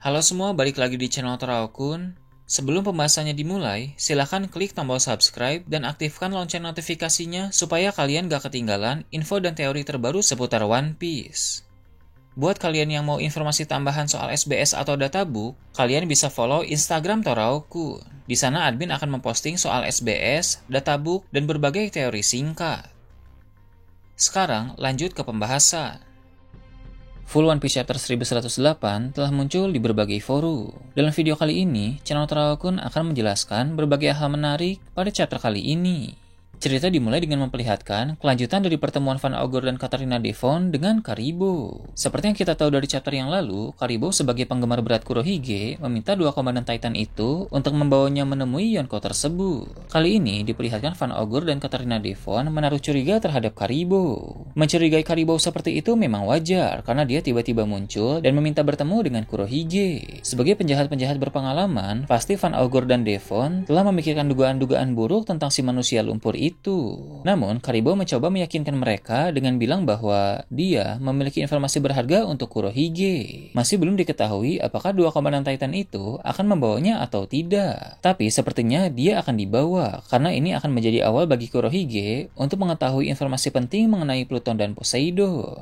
Halo semua, balik lagi di channel Teraokun. Sebelum pembahasannya dimulai, silahkan klik tombol subscribe dan aktifkan lonceng notifikasinya supaya kalian gak ketinggalan info dan teori terbaru seputar One Piece. Buat kalian yang mau informasi tambahan soal SBS atau databook, kalian bisa follow Instagram Teraokun. Di sana admin akan memposting soal SBS, databook, dan berbagai teori singkat. Sekarang lanjut ke pembahasan. Full One Piece Chapter 1108 telah muncul di berbagai forum. Dalam video kali ini, channel Teraokun akan menjelaskan berbagai hal menarik pada chapter kali ini. Cerita dimulai dengan memperlihatkan kelanjutan dari pertemuan Van Ogre dan Katarina Devon dengan Karibo. Seperti yang kita tahu dari chapter yang lalu, Karibo sebagai penggemar berat Kurohige meminta dua komandan Titan itu untuk membawanya menemui Yonko tersebut. Kali ini diperlihatkan Van Ogre dan Katarina Devon menaruh curiga terhadap Karibo. Mencurigai Karibo seperti itu memang wajar karena dia tiba-tiba muncul dan meminta bertemu dengan Kurohige. Sebagai penjahat-penjahat berpengalaman, pasti Van Ogre dan Devon telah memikirkan dugaan-dugaan buruk tentang si manusia lumpur itu. Namun, Karibo mencoba meyakinkan mereka dengan bilang bahwa dia memiliki informasi berharga untuk Kurohige. Masih belum diketahui apakah dua komandan Titan itu akan membawanya atau tidak. Tapi sepertinya dia akan dibawa, karena ini akan menjadi awal bagi Kurohige untuk mengetahui informasi penting mengenai Pluton dan Poseidon.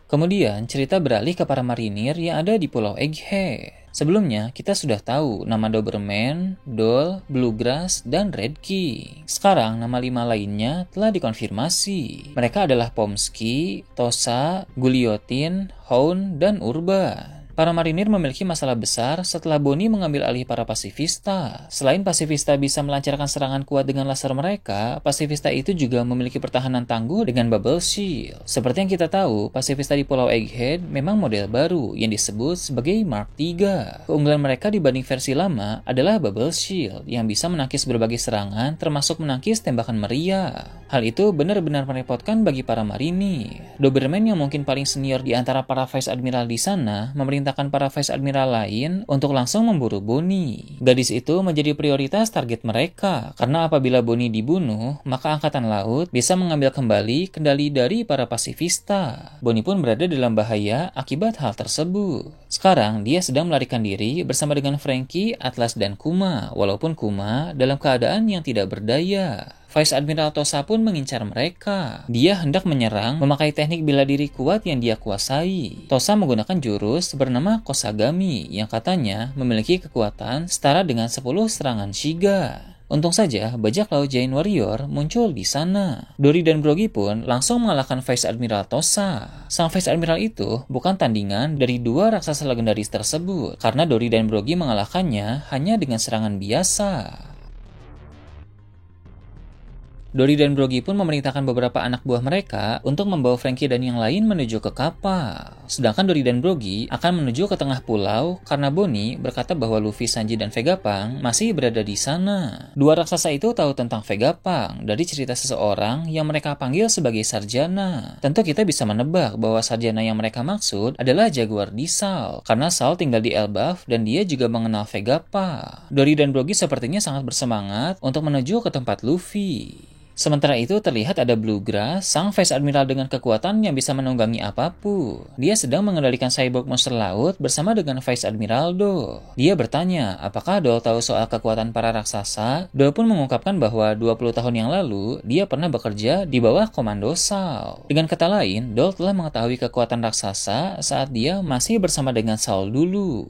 Kemudian, cerita beralih ke para marinir yang ada di Pulau Egghead. Sebelumnya, kita sudah tahu nama Doberman, Doll, Bluegrass, dan Red King. Sekarang, nama 5 lainnya telah dikonfirmasi. Mereka adalah Pomsky, Tosa, Guliotin, Hound, dan Urban. Para marinir memiliki masalah besar setelah Bonnie mengambil alih para pasifista. Selain pasifista bisa melancarkan serangan kuat dengan laser mereka, pasifista itu juga memiliki pertahanan tangguh dengan bubble shield. Seperti yang kita tahu, pasifista di Pulau Egghead memang model baru yang disebut sebagai Mark III. Keunggulan mereka dibanding versi lama adalah bubble shield yang bisa menangkis berbagai serangan termasuk menangkis tembakan meriah. Hal itu benar-benar merepotkan bagi para marinir. Doberman yang mungkin paling senior di antara para Vice Admiral di sana memerintahkan para Vice Admiral lain untuk langsung memburu Bonnie. Gadis itu menjadi prioritas target mereka, karena apabila Bonnie dibunuh, maka Angkatan Laut bisa mengambil kembali kendali dari para pasifista. Bonnie pun berada dalam bahaya akibat hal tersebut. Sekarang, dia sedang melarikan diri bersama dengan Franky, Atlas, dan Kuma, walaupun Kuma dalam keadaan yang tidak berdaya. Vice Admiral Tosa pun mengincar mereka. Dia hendak menyerang memakai teknik bela diri kuat yang dia kuasai. Tosa menggunakan jurus bernama Kosagami yang katanya memiliki kekuatan setara dengan 10 serangan Shiga. Untung saja bajak laut Giant Warrior muncul di sana. Dory dan Brogy pun langsung mengalahkan Vice Admiral Tosa. Sang Vice Admiral itu bukan tandingan dari dua raksasa legendaris tersebut, karena Dory dan Brogy mengalahkannya hanya dengan serangan biasa. Dory dan Brogy pun memerintahkan beberapa anak buah mereka untuk membawa Franky dan yang lain menuju ke kapal. Sedangkan Dory dan Brogy akan menuju ke tengah pulau karena Bonnie berkata bahwa Luffy, Sanji, dan Vegapunk masih berada di sana. Dua raksasa itu tahu tentang Vegapunk dari cerita seseorang yang mereka panggil sebagai sarjana. Tentu kita bisa menebak bahwa sarjana yang mereka maksud adalah Jaguar di Sal, karena Sal tinggal di Elbaf dan dia juga mengenal Vegapunk. Dory dan Brogy sepertinya sangat bersemangat untuk menuju ke tempat Luffy. Sementara itu terlihat ada Bluegrass, sang Vice Admiral dengan kekuatan yang bisa menunggangi apapun. Dia sedang mengendalikan cyborg monster laut bersama dengan Vice Admiral Do. Dia bertanya, apakah Doll tahu soal kekuatan para raksasa? Doll pun mengungkapkan bahwa 20 tahun yang lalu, dia pernah bekerja di bawah komando Sal. Dengan kata lain, Doll telah mengetahui kekuatan raksasa saat dia masih bersama dengan Sal dulu.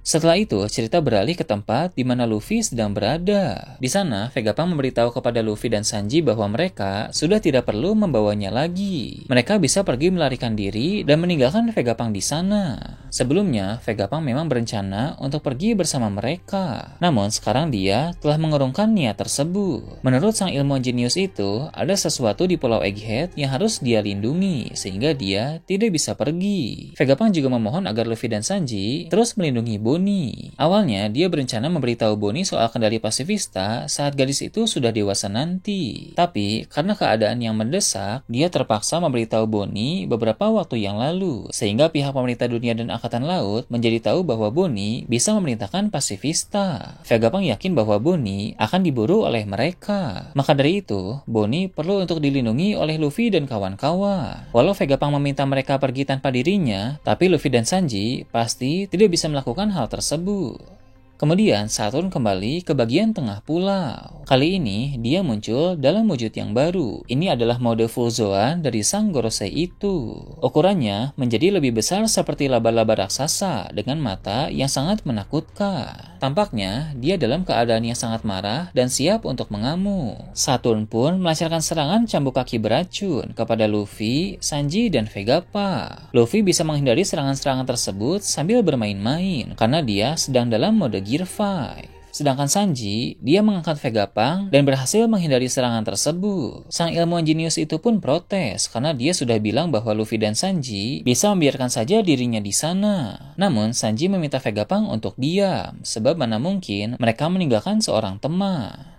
Setelah itu, cerita beralih ke tempat di mana Luffy sedang berada. Di sana, Vegapunk memberitahu kepada Luffy dan Sanji bahwa mereka sudah tidak perlu membawanya lagi. Mereka bisa pergi melarikan diri dan meninggalkan Vegapunk di sana. Sebelumnya, Vegapunk memang berencana untuk pergi bersama mereka. Namun, sekarang dia telah mengurungkan niat tersebut. Menurut sang ilmuwan jenius itu, ada sesuatu di Pulau Egghead yang harus dia lindungi, sehingga dia tidak bisa pergi. Vegapunk juga memohon agar Luffy dan Sanji terus melindungi Bonnie. Awalnya, dia berencana memberitahu Bonnie soal kendali pasifista saat gadis itu sudah dewasa nanti. Tapi, karena keadaan yang mendesak, dia terpaksa memberitahu Bonnie beberapa waktu yang lalu, sehingga pihak pemerintah dunia dan Angkatan Laut menjadi tahu bahwa Bonnie bisa memerintahkan pasifista. Vegapunk yakin bahwa Bonnie akan diburu oleh mereka. Maka dari itu, Bonnie perlu untuk dilindungi oleh Luffy dan kawan-kawan. Walau Vegapunk meminta mereka pergi tanpa dirinya, tapi Luffy dan Sanji pasti tidak bisa melakukan hal hal tersebut. Kemudian Saturn kembali ke bagian tengah pulau. Kali ini dia muncul dalam wujud yang baru. Ini adalah mode full zoan dari sang Gorosei itu. Ukurannya menjadi lebih besar seperti laba-laba raksasa dengan mata yang sangat menakutkan. Tampaknya dia dalam keadaan yang sangat marah dan siap untuk mengamuk. Saturn pun melancarkan serangan cambuk kaki beracun kepada Luffy, Sanji, dan Vegapunk. Luffy bisa menghindari serangan-serangan tersebut sambil bermain-main karena dia sedang dalam mode Gear 5. Sedangkan Sanji, dia mengangkat Vegapunk dan berhasil menghindari serangan tersebut. Sang ilmuwan jenius itu pun protes karena dia sudah bilang bahwa Luffy dan Sanji bisa membiarkan saja dirinya di sana. Namun Sanji meminta Vegapunk untuk diam, sebab mana mungkin mereka meninggalkan seorang teman.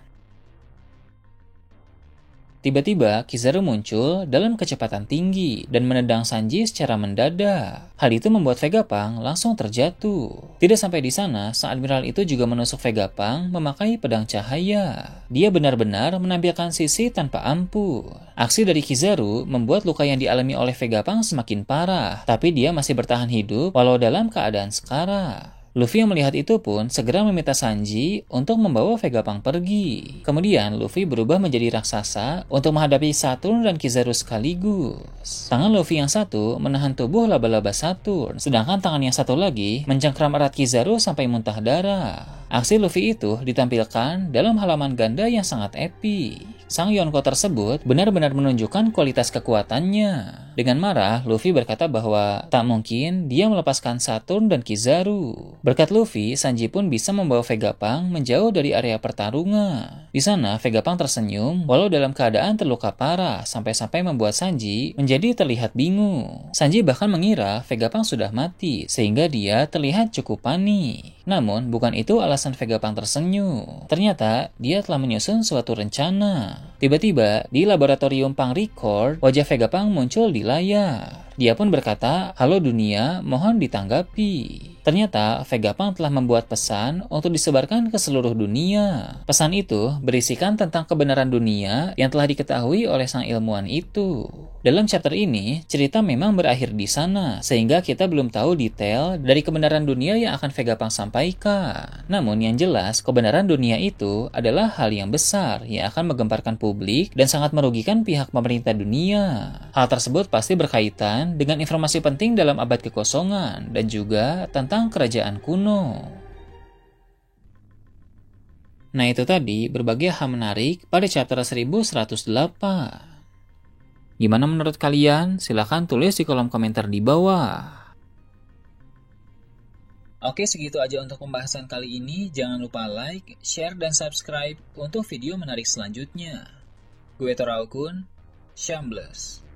Tiba-tiba Kizaru muncul dalam kecepatan tinggi dan menendang Sanji secara mendadak. Hal itu membuat Vegapunk langsung terjatuh. Tidak sampai di sana, sang admiral itu juga menusuk Vegapunk memakai pedang cahaya. Dia benar-benar menampilkan sisi tanpa ampun. Aksi dari Kizaru membuat luka yang dialami oleh Vegapunk semakin parah, tapi dia masih bertahan hidup walau dalam keadaan sekarat. Luffy yang melihat itu pun segera meminta Sanji untuk membawa Vegapunk pergi. Kemudian Luffy berubah menjadi raksasa untuk menghadapi Saturn dan Kizaru sekaligus. Tangan Luffy yang satu menahan tubuh laba-laba Saturn, sedangkan tangan yang satu lagi mencengkram erat Kizaru sampai muntah darah. Aksi Luffy itu ditampilkan dalam halaman ganda yang sangat epik. Sang Yonko tersebut benar-benar menunjukkan kualitas kekuatannya. Dengan marah, Luffy berkata bahwa tak mungkin dia melepaskan Saturn dan Kizaru. Berkat Luffy, Sanji pun bisa membawa Vegapunk menjauh dari area pertarungan. Di sana, Vegapunk tersenyum walau dalam keadaan terluka parah, sampai-sampai membuat Sanji menjadi terlihat bingung. Sanji bahkan mengira Vegapunk sudah mati, sehingga dia terlihat cukup panik. Namun, bukan itu alasan Vegapunk tersenyum. Ternyata, dia telah menyusun suatu rencana. Tiba-tiba, di laboratorium Punk Record, wajah Vegapunk muncul di layar. Dia pun berkata, "Halo dunia, mohon ditanggapi." Ternyata, Vegapunk telah membuat pesan untuk disebarkan ke seluruh dunia. Pesan itu berisikan tentang kebenaran dunia yang telah diketahui oleh sang ilmuwan itu. Dalam chapter ini, cerita memang berakhir di sana, sehingga kita belum tahu detail dari kebenaran dunia yang akan Vegapunk sampaikan. Namun yang jelas, kebenaran dunia itu adalah hal yang besar yang akan menggemparkan publik dan sangat merugikan pihak pemerintah dunia. Hal tersebut pasti berkaitan dengan informasi penting dalam abad kekosongan dan juga tentang kerajaan kuno. Nah itu tadi berbagai hal menarik pada chapter 1108. Gimana menurut kalian? Silahkan tulis di kolom komentar di bawah. Oke, segitu aja untuk pembahasan kali ini. Jangan lupa like, share, dan subscribe untuk video menarik selanjutnya. Gue Toraukun, Shambles.